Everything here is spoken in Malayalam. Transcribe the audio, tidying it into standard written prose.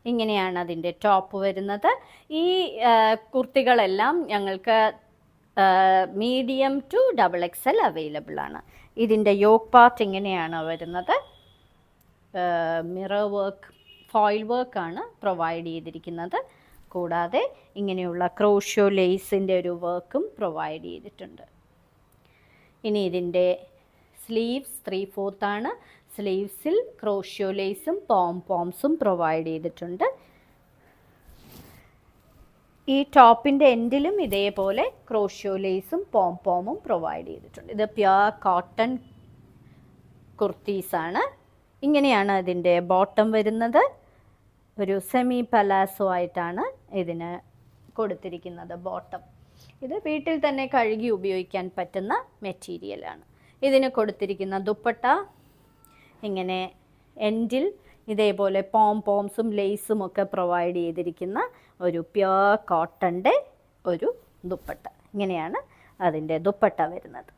ഇങ്ങനെയാണ് അതിൻ്റെ ടോപ്പ് വരുന്നത്. ഈ കുർത്തികളെല്ലാം ഞങ്ങൾക്ക് മീഡിയം ടു XXL അവൈലബിൾ ആണ്. ഇതിൻ്റെ യോക്ക് പാർട്ട് ഇങ്ങനെയാണ് വരുന്നത്. മിറർ വർക്ക്, ഫോയിൽ വർക്കാണ് പ്രൊവൈഡ് ചെയ്തിരിക്കുന്നത്. കൂടാതെ ഇങ്ങനെയുള്ള ക്രോഷ്യോ ലേസിൻ്റെ ഒരു വർക്കും പ്രൊവൈഡ് ചെയ്തിട്ടുണ്ട്. ഇനി ഇതിൻ്റെ സ്ലീവ്സ് 3/4 ആണ്. സ്ലീവ്സിൽ ക്രോഷ്യോ ലേസും പോംസും പ്രൊവൈഡ് ചെയ്തിട്ടുണ്ട്. ഈ ടോപ്പിൻ്റെ എൻഡിലും ഇതേപോലെ ക്രോഷ്യോ ലേസും പോമും പ്രൊവൈഡ് ചെയ്തിട്ടുണ്ട്. ഇത് പ്യുർ കോട്ടൺ കുർത്തീസാണ്. ഇങ്ങനെയാണ് അതിൻ്റെ ബോട്ടം വരുന്നത്. ഒരു സെമി പലാസോ ആയിട്ടാണ് ഇതിന് കൊടുത്തിരിക്കുന്നത് ബോട്ടം. ഇത് വീട്ടിൽ തന്നെ കഴുകി ഉപയോഗിക്കാൻ പറ്റുന്ന മെറ്റീരിയലാണ്. ഇതിന് കൊടുത്തിരിക്കുന്ന ദുപ്പട്ട ഇങ്ങനെ എൻഡിൽ ഇതേപോലെ പോംസും ലേസും ഒക്കെ പ്രൊവൈഡ് ചെയ്തിരിക്കുന്ന ഒരു പ്യുർ കോട്ടൻ്റെ ഒരു ദുപ്പട്ട. ഇങ്ങനെയാണ് അതിൻ്റെ ദുപ്പട്ട വരുന്നത്.